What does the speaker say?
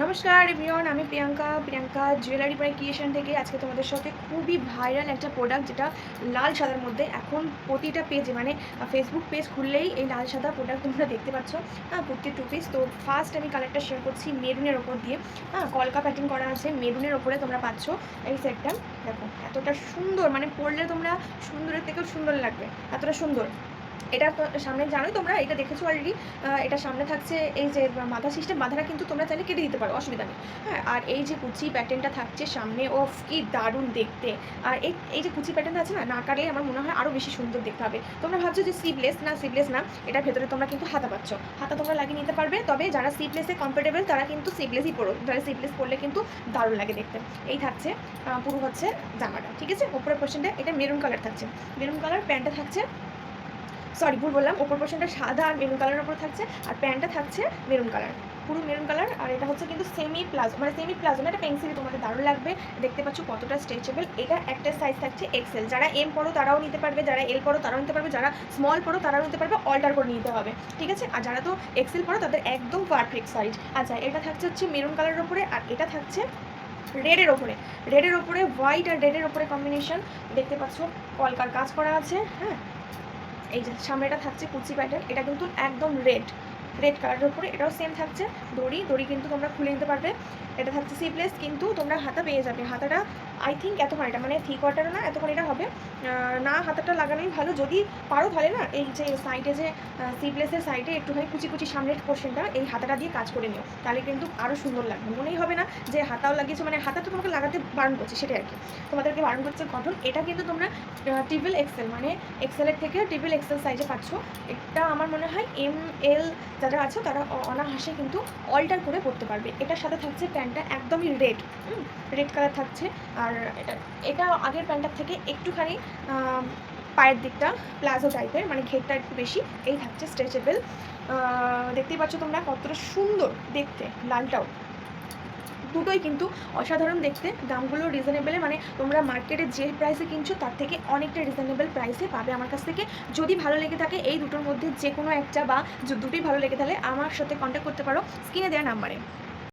নমস্কার এভরিওয়ান, আমি Priyanka jewellery by creation থেকে আজকে তোমাদের সাথে খুবই ভাইরাল একটা প্রোডাক্ট, যেটা লাল সাদার মধ্যে এখন প্রতিটা পেজে মানে ফেসবুক পেজ খুললেই এই লাল সাদা প্রোডাক্ট তোমরা দেখতে পাচ্ছ। কুর্তি 2 পিস। তো ফার্স্ট আমি কালারটা শেয়ার করছি মেরুনের ওপর দিয়ে। কলকা প্যাটার্ন করা আছে মেরুনের ওপরে তোমরা পাচ্ছ এই সেটটা। দেখো এতটা সুন্দর, মানে পরলে তোমরা সুন্দরের থেকেও সুন্দর লাগবে, এতটা সুন্দর। এটা তো সামনে জানোই, তোমরা এটা দেখেছো অলরেডি। এটা সামনে থাকছে এই যে মাথা সিস্টেম, মাথাটা কিন্তু তোমরা চাইলে কেটে দিতে পারো, অসুবিধা নেই। হ্যাঁ, আর এই যে কুচি প্যাটার্নটা থাকছে সামনে, ও কি দারুণ দেখতে। আর এই যে কুচি প্যাটার্ন আছে না, না কাটলে আমার মনে হয় আরও বেশি সুন্দর দেখতে হবে। তোমরা ভাবছো যে সিভলেস না, এটার ভেতরে তোমরা কিন্তু হাতা পাচ্ছ, হাতা তোমরা লাগিয়ে নিতে পারবে। তবে যারা সিভলেসে কমফোর্টেবল তারা কিন্তু সিভলেসই পরো, যারা সিভলেস পরলে কিন্তু দারুণ লাগে দেখতে। এই থাকছে পুরো হচ্ছে জামাটা, ঠিক আছে। ওপরের পোর্শনটা এটা মেরুন কালার থাকছে, মেরুন কালার। প্যান্টটা থাকছে, সরি ভুল বললাম, ওপর পোর্শনটা সাদা আর মেরুন কালারের উপর থাকছে, আর প্যান্টটা থাকছে মেরুন কালার, পুরো মেরুন কালার। আর এটা হচ্ছে কিন্তু সেমি প্লাজো, মানে সেমি প্লাজো না, এটা পেন্সিলি, তোমাদের দারুণ লাগবে। দেখতে পাচ্ছ কতটা স্ট্রেচেবল। এটা একটা সাইজ থাকছে এক্সেল, যারা এম পড়ো তারাও নিতে পারবে, যারা এল পড়ো তারাও নিতে পারবে, যারা স্মল পড়ো তারাও নিতে পারবে, অল্টার করে নিতে হবে, ঠিক আছে। আর যারা তো এক্সেল পড়ো তাদের একদম পারফেক্ট সাইজ। আচ্ছা, এটা থাকছে হচ্ছে মেরুন কালারের ওপরে, আর এটা থাকছে রেডের ওপরে হোয়াইট আর রেডের ওপরে কম্বিনেশন। দেখতে পাচ্ছ কলকার কাজ করা আছে। হ্যাঁ, এই যে সামনেটা থাকছে কুচি প্যাটার্ন, এটা কিন্তু একদম রেড কালারের উপরে। এটাও সেম থাকছে দড়ি কিন্তু তোমরা খুলে নিতে পারবে। এটা থাকছে সিভলেস, কিন্তু তোমরা হাতা পেয়ে যাবে। হাতাটা আই থিঙ্ক এতক্ষণ, এটা মানে 3/4 না, এতক্ষণ এটা হবে না। হাতাটা লাগানোই ভালো, যদি পারো তাহলে না এই যে সাইডে যে সিভলেসের সাইডে একটুখানি কুচি সামনের পোর্শনটা এই হাতাটা দিয়ে কাজ করে নিও, তাহলে কিন্তু আরও সুন্দর লাগবে। মনেই হবে না যে হাতাও লাগিয়েছো, মানে হাতাটা তোমাকে লাগাতে বারণ করছে, সেটাই আর কি, তোমাদেরকে বারণ করছে কটন। এটা কিন্তু তোমরা ট্রিপল এক্সেল, মানে এক্সেলের থেকে ট্রিপল এক্সেল সাইজে পাচ্ছ। এটা আমার মনে হয় ML যারা আছে তারা অনায়াসে কিন্তু অল্টার করে পরতে পারবে। এটার সাথে থাকছে প্যান্টটা একদমই রেড কালার থাকছে। আর এটা আগের প্যান্টটার থেকে একটুখানি পায়ের দিকটা প্লাজো টাইপের, মানে ঘেরটা একটু বেশি। এই থাকছে স্ট্রেচেবল। দেখতেই পাচ্ছ তোমরা কতটা সুন্দর দেখতে। লালটাও দুটোই কিন্তু অসাধারণ দেখতে। দামগুলো রিজনেবলে, মানে তোমরা মার্কেটে যে প্রাইসে কিনছো তার থেকে অনেকটা রিজনেবল প্রাইসে পাবে আমার কাছ থেকে। যদি ভালো লেগে থাকে এই দুটোর মধ্যে যে কোনো একটা, বা দুটোই ভালো লেগে থাকলে আমার সাথে কন্ট্যাক্ট করতে পারো স্ক্রিনে দেওয়া নাম্বারে।